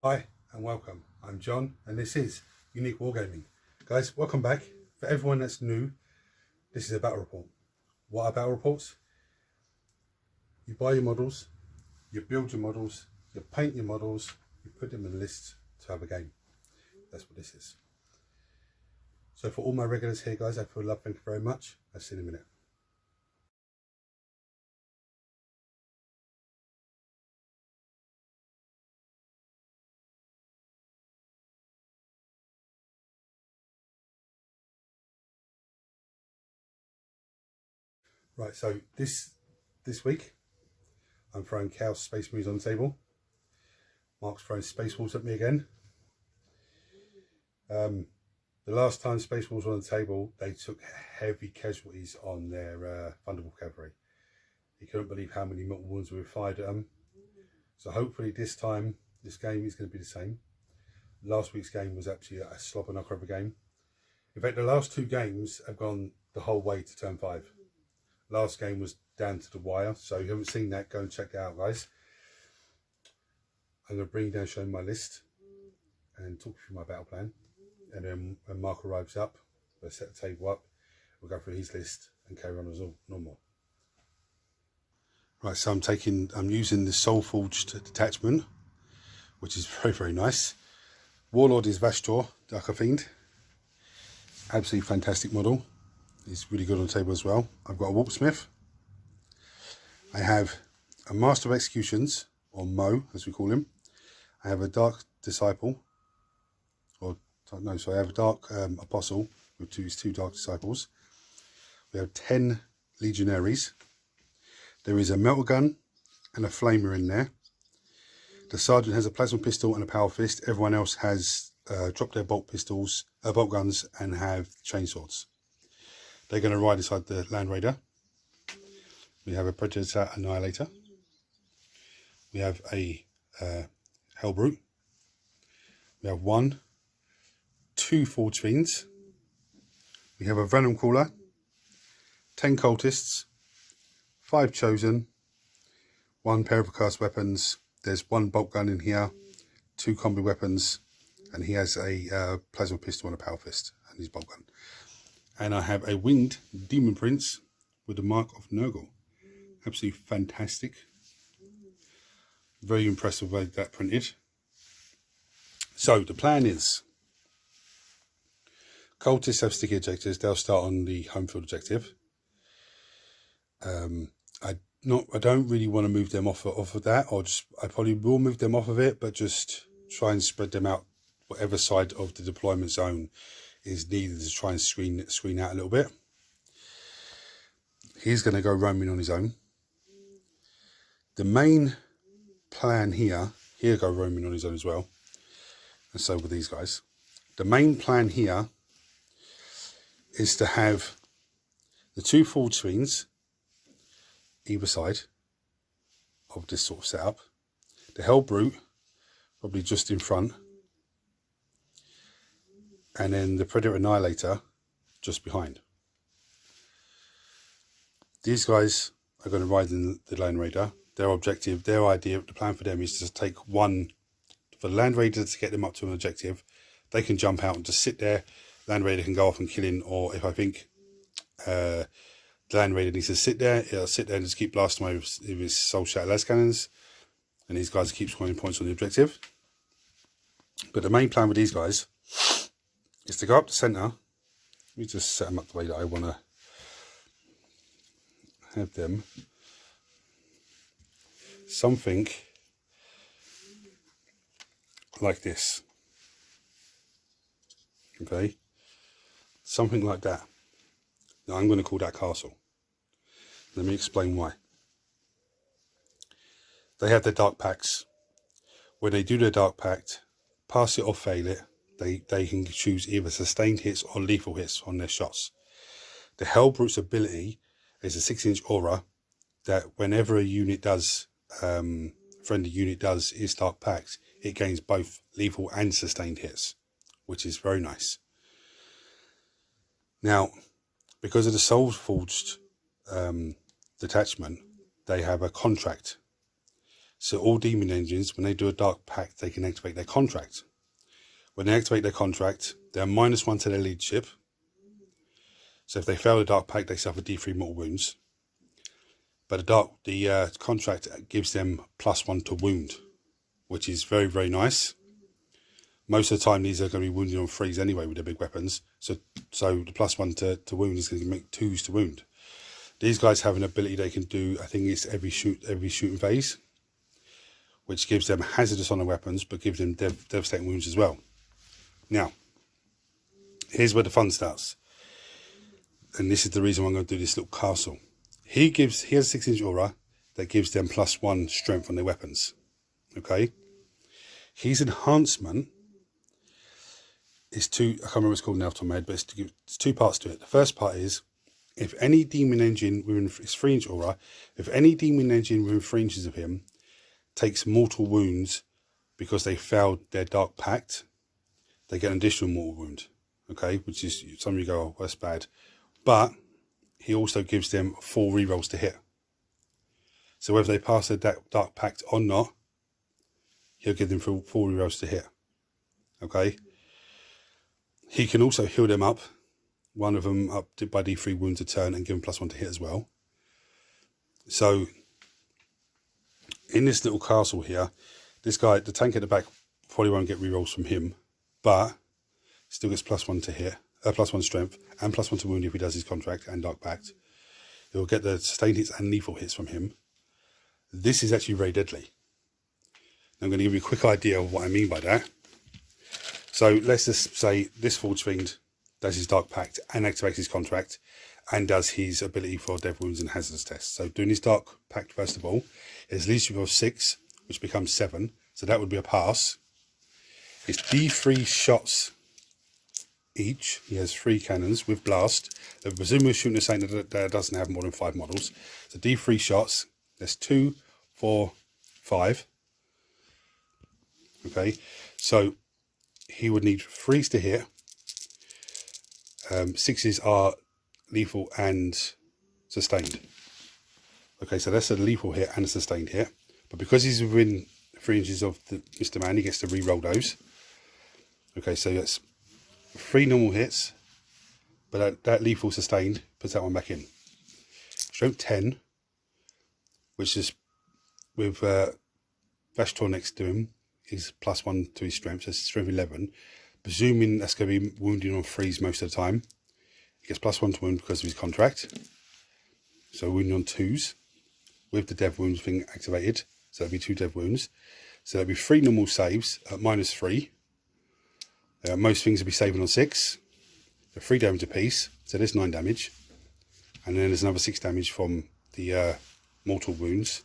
Hi and welcome. I'm John and this is Unique Wargaming. Guys, welcome back. For everyone that's new, this is a battle report. What are battle reports? You buy your models, you build your models, you paint your models, you put them in lists to have a game. That's what this is. So for all my regulars here, guys, I feel love, thank you very much. I'll see you in a minute. Right, so this week I'm throwing Chaos Space Marines on the table. Mark's throwing Space Wolves at me again. The last time Space Wolves were on the table, they took heavy casualties on their Thunderbolt Cavalry. He couldn't believe how many mortal wounds were fired at them. So hopefully this time, this game is going to be the same. Last week's game was actually a slobber knocker of a game. In fact, the last two games have gone the whole way to turn 5. Last game was down to the wire, so if you haven't seen that, go and check that out, guys. I'm going to bring you down, show you my list, and talk through my battle plan. And then when Mark arrives up, we'll set the table up, we'll go through his list and carry on as normal. Right, so I'm using the Soul Forged detachment, which is very, very nice. Warlord is Vashtor, Darker Fiend. Absolutely fantastic model. He's really good on the table as well. I've got a Warpsmith. I have a Master of Executions, or Mo, as we call him. I have a Dark Disciple, I have a Dark Apostle with his two Dark Disciples. We have 10 Legionaries. There is a Melter Gun and a Flamer in there. The Sergeant has a Plasma Pistol and a Power Fist. Everyone else has dropped their bolt guns and have chainswords. They're going to ride inside the Land Raider. We have a Predator Annihilator. We have a Hellbrute. We have 2 Forge Fiends. We have a Venom Crawler, 10 Cultists, 5 Chosen, 1 pair of cast weapons. There's 1 bolt gun in here, 2 combi weapons, and he has a Plasma Pistol and a Power Fist and his bolt gun. And I have a Winged Demon Prince with the Mark of Nurgle. Absolutely fantastic. Very impressive way that printed. So the plan is, Cultists have sticky objectives. They'll start on the home field objective. I don't really want to move them off of that, or I probably will move them off of it, but just try and spread them out whatever side of the deployment zone is needed to try and screen out a little bit. He's going to go roaming on his own. The main plan here, he'll go roaming on his own as well, and so with these guys. The main plan here is to have the 2 Forge Fiends either side of this sort of setup. The Hellbrute probably just in front, and then the Predator Annihilator just behind. These guys are going to ride in the Land Raider. Their objective, their idea, the plan for them is to take one, for the Land Raider to get them up to an objective. They can jump out and just sit there. Land Raider can go off and kill him, or if I think the Land Raider needs to sit there, he'll sit there and just keep blasting away with his Soul Shatter las cannons, and these guys keep scoring points on the objective. But the main plan with these guys is to go up the centre. Let me just set them up the way that I want to have them. Something like this. Okay, something like that. Now I'm going to call that castle. Let me explain why. They have their Dark Pacts. When they do their Dark Pact, pass it or fail it, they can choose either sustained hits or lethal hits on their shots. The Hellbrute's ability is a 6-inch aura that whenever a unit does, friendly unit does its Dark Pact, it gains both lethal and sustained hits, which is very nice. Now, because of the Soul Forged detachment, they have a contract So all demon engines, when they do a dark pact, they can activate their contract. When they activate their contract, they're -1 to their leadership. So if they fail the dark pact, they suffer D3 mortal wounds. But the contract gives them +1 to wound, which is very, very nice. Most of the time, these are going to be wounded on 3s anyway with their big weapons. So the +1 to wound is going to make 2s to wound. These guys have an ability they can do, I think it's every shooting phase, which gives them hazardous on their weapons, but gives them devastating wounds as well. Now, here's where the fun starts. And this is the reason why I'm going to do this little castle. He has a 6-inch aura that gives them +1 strength on their weapons. Okay? His enhancement is I can't remember what it's called now off the top of my head, but it's 2 parts to it. The first part is, if any demon engine within, it's 3-inch aura, if any demon engine within 3 inches of him takes mortal wounds because they failed their dark pact, they get an additional mortal wound. Okay? Which is, some of you go, oh, that's bad. But he also gives them 4 rerolls to hit. So whether they pass their dark pact or not, he'll give them 4 rerolls to hit. Okay? He can also heal them up, one of them up by D3 wounds a turn, and give them +1 to hit as well. So in this little castle here, this guy, the tank at the back, probably won't get rerolls from him, but still gets +1 to hit, +1 strength, and +1 to wound if he does his contract and dark pact. He'll get the sustained hits and lethal hits from him. This is actually very deadly. I'm going to give you a quick idea of what I mean by that. So let's just say this Forge Fiend does his dark pact and activates his contract and does his ability for death wounds and hazardous tests. So doing his dark pact first of all, his leadership of 6, which becomes 7. So that would be a pass. It's D3 shots each. He has 3 cannons with blast. They're presumably shooting a saint that doesn't have more than 5 models. So D3 shots. There's 2, 4, 5. Okay, so he would need 3s to hit. 6s are lethal and sustained. Okay, so that's a lethal hit and a sustained hit. But because he's within 3 inches of Mr. Man, he gets to re-roll those. Okay, so that's 3 normal hits, but that lethal sustained puts that one back in. Strength 10, which is with Vashtor next to him, is +1 to his strength, so it's strength 11. Presuming that's going to be wounding on 3s most of the time. He gets +1 to wound because of his contract. So wounding on 2s with the dev wounds thing activated. So that'll be 2 dev wounds. So that'll be 3 normal saves at -3. Most things will be saving on 6. So 3 damage apiece. So there's 9 damage. And then there's another 6 damage from the mortal wounds.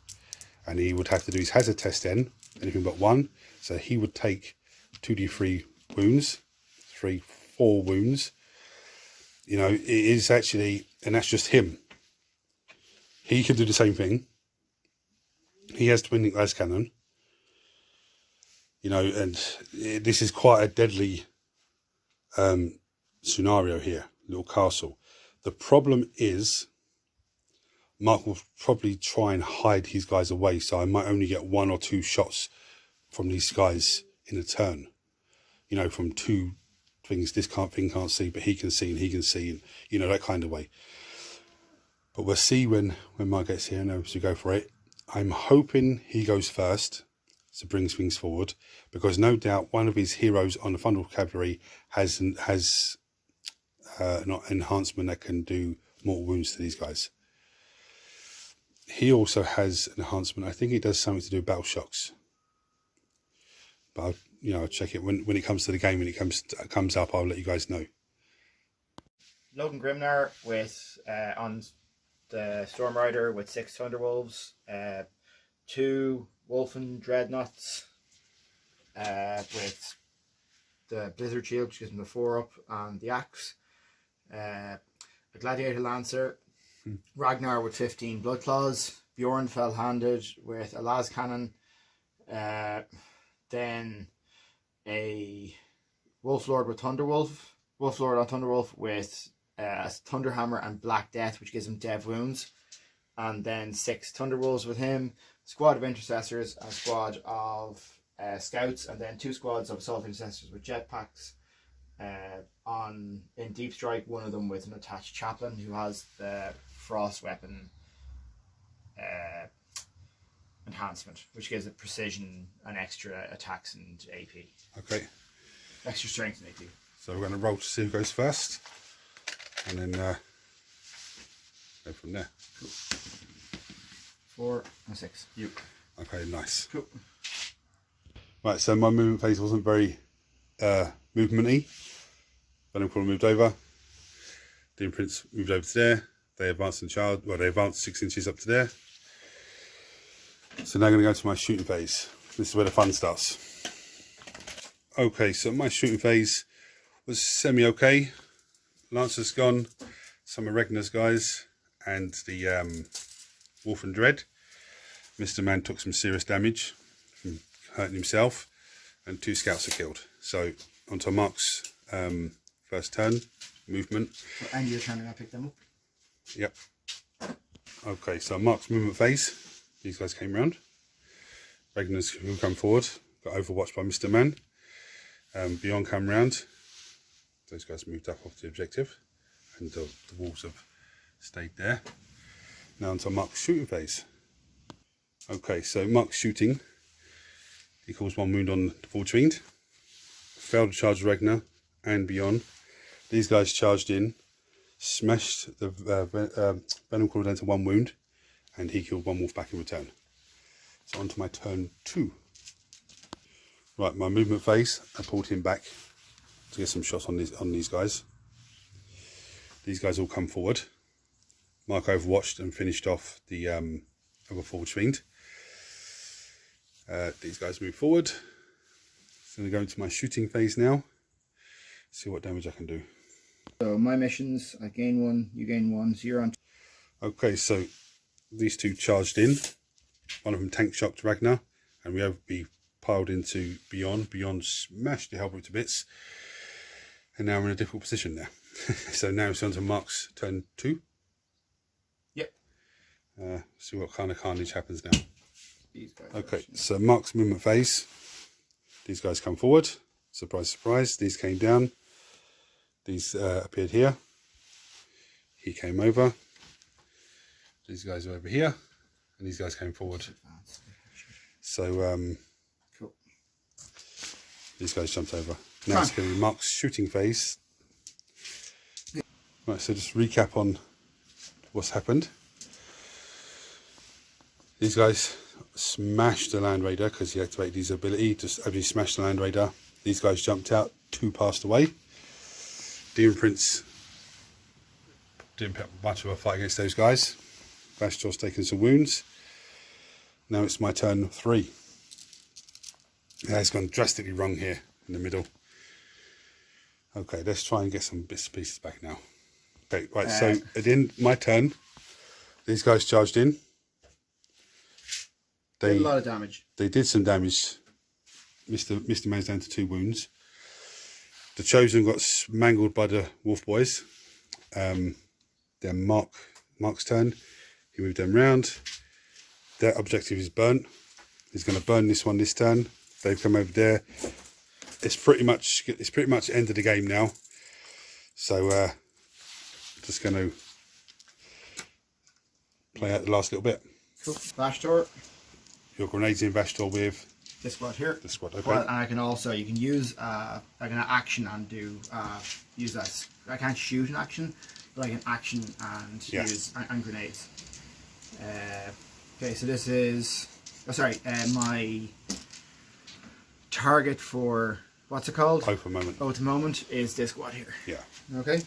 And he would have to do his hazard test then. Anything but 1. So he would take 2d3 wounds. 4 wounds. You know, it is actually, and that's just him. He can do the same thing. He has twin glass cannon. You know, and this is quite a deadly scenario here, little castle. The problem is, Mark will probably try and hide his guys away, so I might only get 1 or 2 shots from these guys in a turn. You know, from 2 things this thing can't see, but he can see and he can see, and you know, that kind of way. But we'll see when Mark gets here and as we go for it. I'm hoping he goes first to bring things forward, because no doubt one of his heroes on the Thunderbolt Cavalry has not enhancement that can do mortal wounds to these guys. He also has an enhancement. I think it does something to do with battle shocks. But I'll check it when it comes to the game. When it comes up, I'll let you guys know. Logan Grimnar with on the Storm Rider with 6 Thunderwolves, 2 Wolfen Dreadnoughts with the Blizzard Shield, which gives him the 4-up, and the Axe, a Gladiator Lancer, Ragnar with 15 Blood Claws, Bjorn Fell-Handed with a Las Cannon, then a Wolflord with Wolflord on Thunderwolf with a Thunderhammer and Black Death, which gives him dev wounds, and then 6 Thunderwolves with him, squad of intercessors, a squad of scouts, and then 2 squads of assault intercessors with jetpacks. In deep strike, one of them with an attached chaplain who has the frost weapon enhancement, which gives it precision and extra attacks and AP. Okay. Extra strength and AP. So we're going to roll to see who goes first, and then go from there. Cool. 4 and 6. You. Okay, nice. Cool. Right, so my movement phase wasn't very movement-y. Venom Crawler moved over. The imprints moved over to there. They advanced in charge. Well, they advanced 6 inches up to there. So now I'm going to go to my shooting phase. This is where the fun starts. Okay, so my shooting phase was semi-okay. Lancer's gone. Some of Regnar's guys and the Wolf and Dread. Mr. Man took some serious damage from hurting himself, and 2 scouts are killed. So onto Mark's first turn movement. And your turn, and I pick them up. Yep. Okay, so Mark's movement phase. These guys came round. Regnar's who come forward. Got overwatched by Mr. Man. Beyond come round. Those guys moved up off the objective, and the wolves have stayed there. Now onto Mark's shooting phase. Okay, so Mark's shooting. He caused 1 wound on the Forge Fiend. Failed to charge Ragnar and Beyond. These guys charged in, smashed the Venom Crawler down to 1 wound, and he killed 1 wolf back in return. So on to my turn 2. Right, my movement phase, I pulled him back to get some shots on these guys. These guys all come forward. Mark overwatched and finished off the other Forge Fiend. These guys move forward. So I'm going to go into my shooting phase now. See what damage I can do. So my missions, I gain 1, you gain 1, so you're on. Okay, so these 2 charged in. One of them tank shocked Ragnar, and we piled into Beyond. Beyond smashed the Hellbrute to bits, and now we're in a difficult position there. So now it's on to Mark's turn 2. Yep. See what kind of carnage happens now. These guys. Okay, so Mark's movement phase. These guys come forward. Surprise, surprise. These came down. These appeared here. He came over. These guys are over here. And these guys came forward. So cool. These guys jumped over. Now it's going to be Mark's shooting phase. Right, so just recap on what's happened. These guys smashed the Land Raider because he activated his ability. Just absolutely smashed the Land Raider. These guys jumped out. 2 passed away. Demon Prince didn't put much of a fight against those guys. Vashtor's taken some wounds. Now it's my turn 3. Yeah, it's gone drastically wrong here in the middle. Okay, let's try and get some bits and pieces back now. Okay, right, so at the end of my turn, these guys charged in. They did a lot of damage. They did some damage. Mr. Man's down to 2 wounds. The Chosen got mangled by the Wolf Boys. Then Mark's turn. He moved them round. Their objective is burnt. He's going to burn this one this turn. They've come over there. It's pretty much end of the game now. So just going to play out the last little bit. Cool. Vashtor. Your grenades in Vashtor with this squad here. This squad, okay. Well, and I can also, you can use like an action and do use that. I can't shoot an action, but I can action and use and grenades. Okay, so this is my target for what's it called? Oath of Moment. Oath of Moment is this squad here. Yeah. Okay.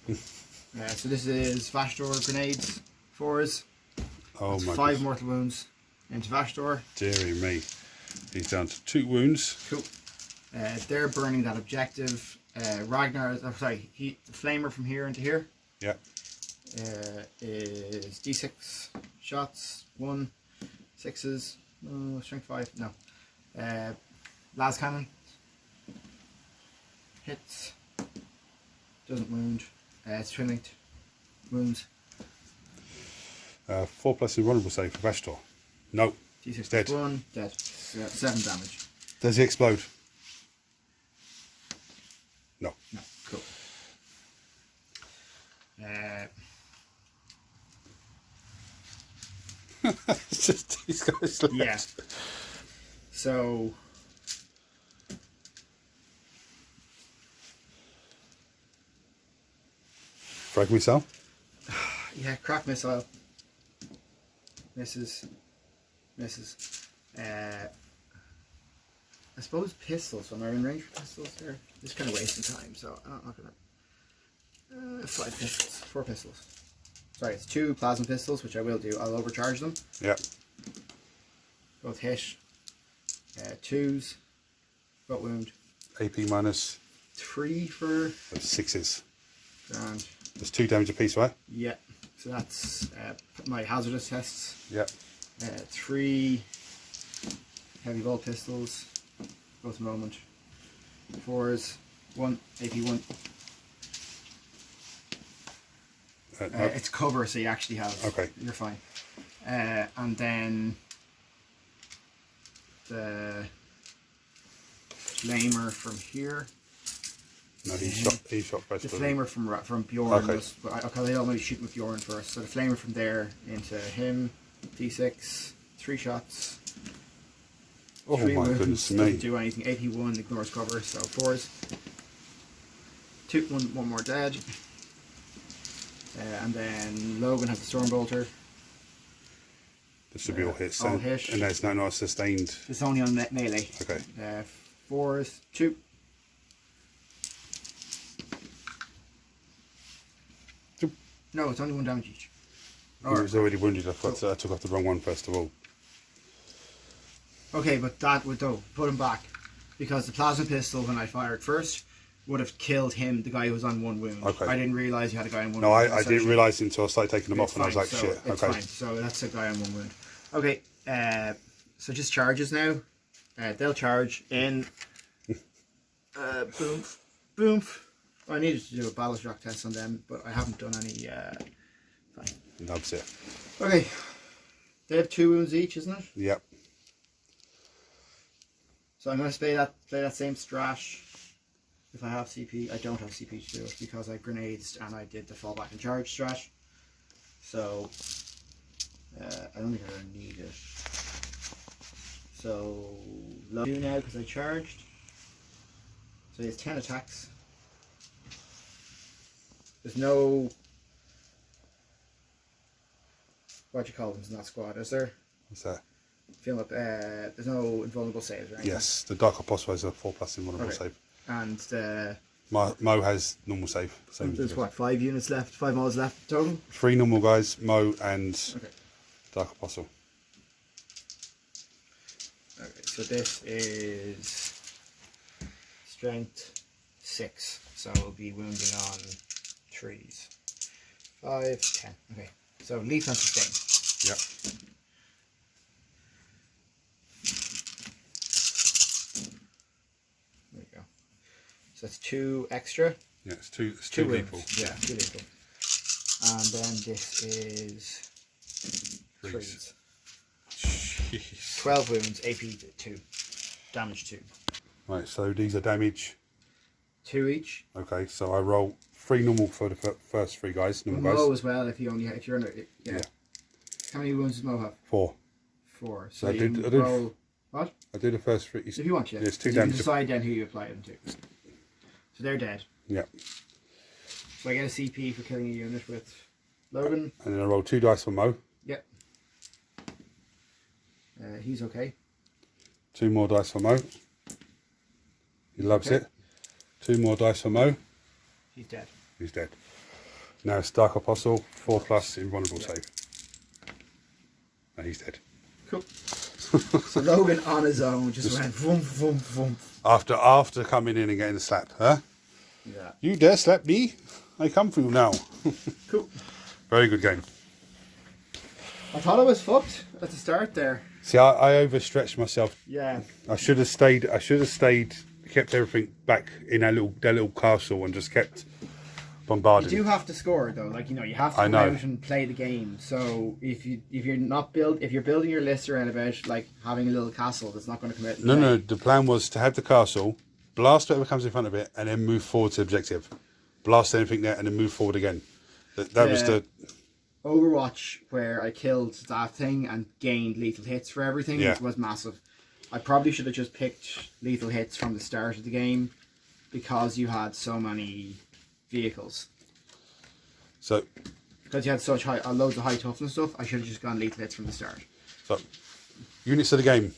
So this is Vashtor grenades, 4s. Oh that's my 5 goodness. mortal wounds into Vashtor. Deary me. He's down to 2 wounds. Cool. They're burning that objective. Ragnar, the flamer from here into here. Yeah. Is D6 shots, 1, 6s, strength 5, no. Las cannon. Hits. Doesn't wound. It's twin linked. Wounds. 4+ invulnerable save for Vashtor. No. D6 Dead. plus 1, dead. 7 damage. Does he explode? No. No, cool. It's just these guys left. Yeah. So Frag missile. yeah, crack missile. Misses. I suppose pistols. Am I in range for pistols there? Just kind of wasting time, so I'm not gonna. 5 pistols, 4 pistols. Sorry, it's 2 plasma pistols, which I will do. I'll overcharge them. Yeah. Both hit. 2s. Both wound. AP minus. 3 for. 6s. Grand. There's 2 damage apiece, right? Yeah. So that's my hazardous tests. Yeah. 3 heavy bolt pistols. Both moment. 4s. 1 AP 1. No. It's cover, so you actually have. Okay. You're fine. And then the flamer from here. No, he shot both The of them. flamer from Bjorn. Okay. Was, okay, I'll maybe shoot with Bjorn first. So the flamer from there into him. D6. 3 shots. Oh 3 my wounds, goodness me. doesn't do anything. AP1 ignores cover, so 4s. 1 more dead. And then Logan has the Stormbolter. This should be all hits. all and, hit. and there's no sustained. It's only on melee. Okay. 4s. 2. No, it's only 1 damage each. He was already wounded. I took off the wrong one first of all. Okay, but that would though put him back, because the plasma pistol when I fired first would have killed him, the guy who was on 1 wound. Okay. I didn't realise you had a guy on 1 No, wound. I didn't realise until I started taking them off, and I was like, so shit. It's Okay. fine. So that's a guy on 1 wound. Okay, so just charges now. They'll charge in. Boom, boom. I needed to do a battle shock test on them, but I haven't done any. Fine. Loves it. Okay, they have 2 wounds each, isn't it? Yep. So I'm going to play that same strash. If I have CP, I don't have CP to do it because I grenades and I did the fallback and charge strash. So I don't think I really need it. So low 2 now because I charged. So he has 10 attacks. There's no, what do you call them in that squad? Is there? What's that? Feel up. There's no invulnerable saves, right? Yes, the Dark Apostle has a 4+ invulnerable Okay. save. And the Mo has normal save. Same as there's yours. what, 5 units left, 5 mods left total. 3 normal guys, Mo and Okay. Dark Apostle. Okay, so this is strength 6, so we'll be wounding on 3s. 5, 10. Okay, so leaf and sustain. Yep. There we go. So that's 2 extra. Yeah, it's two wounds. people. Yeah, 2 lethal. And then this is 3s. Jeez. 12 wounds, AP 2. Damage 2. Right, so these are damage. 2 each. Okay, so I roll 3 normal for the first 3 guys. Normal Mo guys. as well if you're in it. Yeah. How many wounds does Mo have? 4. 4. So I you did- can I did- roll. What? I do the first 3. If you want, yeah. There's 2 You can damage. decide then who you apply them to. So they're dead. Yeah. So I get a CP for killing a unit with Logan. And then I roll 2 dice for Mo. Yep. He's okay. 2 more dice for Mo. He loves Okay. it. 2 more dice for Mo. He's dead. He's dead. Now it's Dark Apostle, 4+ invulnerable save. And he's dead. Cool. So Logan on his own just went vroom, vroom, vroom. After coming in and getting a slap, huh? Yeah. You dare slap me? I come for you now. Cool. Very good game. I thought I was fucked at the start there. See, I overstretched myself. Yeah. I should have stayed. Kept everything back in that little castle and just kept bombarding. You do have to score though, like, you know, you have to go out and play the game. So if you're building your list around about like having a little castle that's not going to come out. No. The plan was to have the castle, blast whatever comes in front of it, and then move forward to the objective. Blast anything there, and then move forward again. That was the Overwatch where I killed that thing and gained lethal hits for everything. Yeah. Was massive. I probably should have just picked lethal hits from the start of the game because you had so many vehicles. So because you had such loads of high toughness stuff, I should have just gone lethal hits from the start. So units of the game.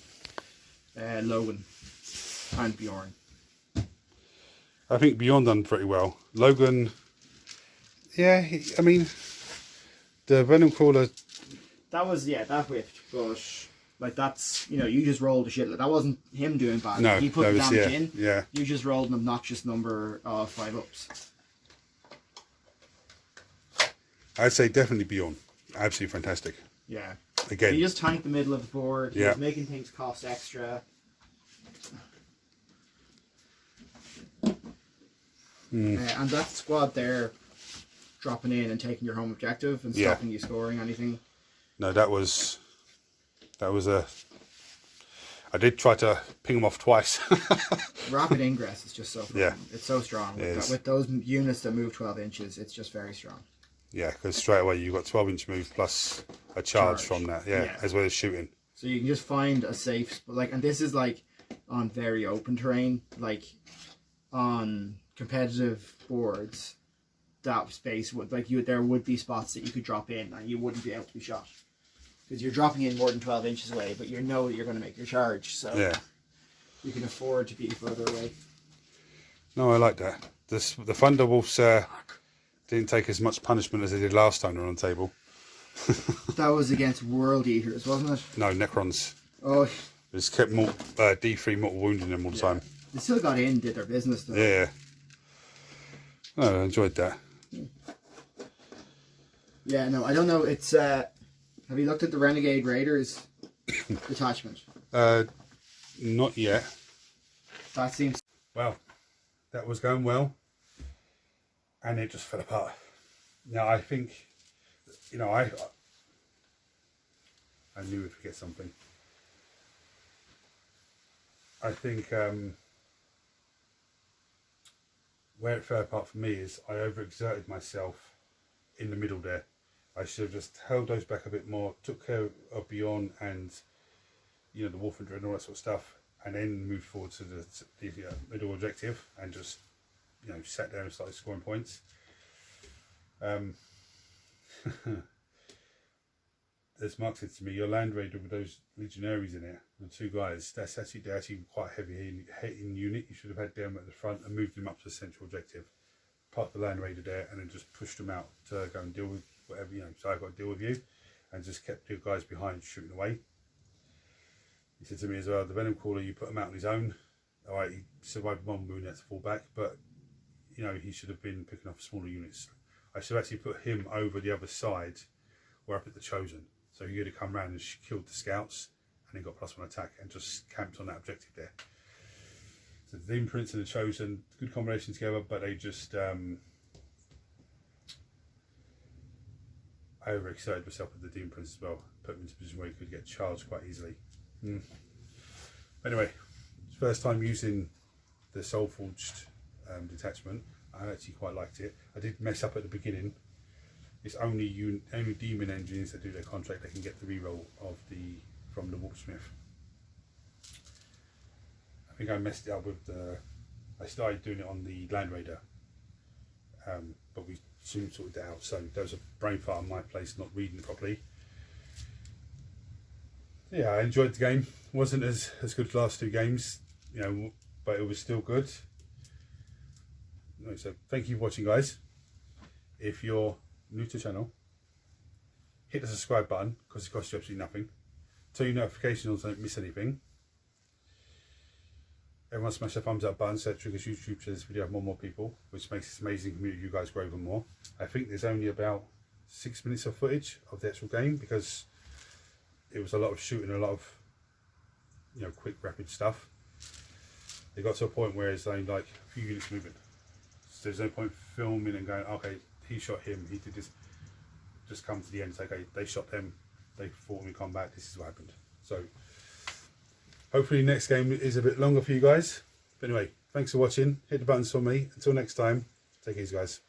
Logan and Bjorn. I think Bjorn done pretty well. Logan, yeah, I mean, the Venom Crawler. That whipped, but like that's, you know, you just rolled a shit. Like, that wasn't him doing bad. No, he put the damage in. Yeah. You just rolled an obnoxious number of 5-ups. I'd say definitely Bjorn. Absolutely fantastic. Yeah. Again. He just tanked the middle of the board. He was making things cost extra. And that squad there dropping in and taking your home objective and stopping you scoring anything. No, that was a... I did try to ping them off twice. Rapid ingress is just so fun. Yeah. It's so strong. With those units that move 12 inches, it's just very strong. Yeah, because straight away you've got 12-inch move plus a charge from that, as well as shooting. So you can just find a safe spot, like, and this is like on very open terrain, like on competitive boards. That space would there would be spots that you could drop in and you wouldn't be able to be shot because you're dropping in more than 12 inches away, but you know you're going to make your charge, so you can afford to be further away. No, I like that. The Thunderwolves didn't take as much punishment as they did last time they were on the table. That was against World Eaters, wasn't it? No, Necrons. Oh. It just kept D3 mortal wounding them all the time. They still got in, did their business though. Yeah. Oh, I enjoyed that. Yeah, no, I don't know. It's have you looked at the Renegade Raiders detachment? Not yet. That seems... Well, that was going well. And it just fell apart. Now, I think, you know, I knew we'd forget something. I think where it fell apart for me is I overexerted myself in the middle there. I should have just held those back a bit more, took care of Beyond and, you know, the Wolf and all that sort of stuff, and then moved forward to the middle objective and just, you know, sat there and started scoring points. As Mark said to me, your Land Raider with those Legionaries in it, the two guys, they're actually quite heavy hitting unit. You should have had them at the front and moved them up to the central objective. Parked the Land Raider there and then just pushed them out to go and deal with whatever, you know, so I've got to deal with you, and just kept the guys behind shooting away. He said to me as well, the Venom Crawler, you put him out on his own. Alright, he survived one wound, had to fall back, but you know, he should have been picking off smaller units. I should have actually put him over the other side where I put the Chosen. So he could have come round and killed the scouts and then got +1 attack and just camped on that objective there. So the Demon Prince and the Chosen, good combination together, but they just I overexerted myself with the Demon Prince as well. Put him into a position where he could get charged quite easily. Anyway, first time using the Soulforged detachment. I actually quite liked it. I did mess up at the beginning. It's only demon engines that do their contract. They can get the reroll of from the Wolfsmith. I think I messed it up with I started doing it on the Land Raider, but we soon sorted it out. So there was a brain fart on my place, not reading it properly. Yeah, I enjoyed the game. Wasn't as good as the last two games, you know, but it was still good. So thank you for watching, guys. If you're new to the channel, hit the subscribe button because it costs you absolutely nothing. Turn your notifications on so you don't miss anything. Everyone smash the thumbs up button so it triggers YouTube to this video have more people, which makes this amazing community you guys grow even more. I think there's only about 6 minutes of footage of the actual game because it was a lot of shooting, a lot of, you know, quick rapid stuff. It got to a point where it's only like a few units moving. there's no point filming and going, okay, he shot him, he did this. Just come to the end and say, okay, they shot them, they fought in combat, this is what happened. So hopefully next game is a bit longer for you guys. But anyway, thanks for watching. Hit the buttons for me. Until next time, take it easy, guys.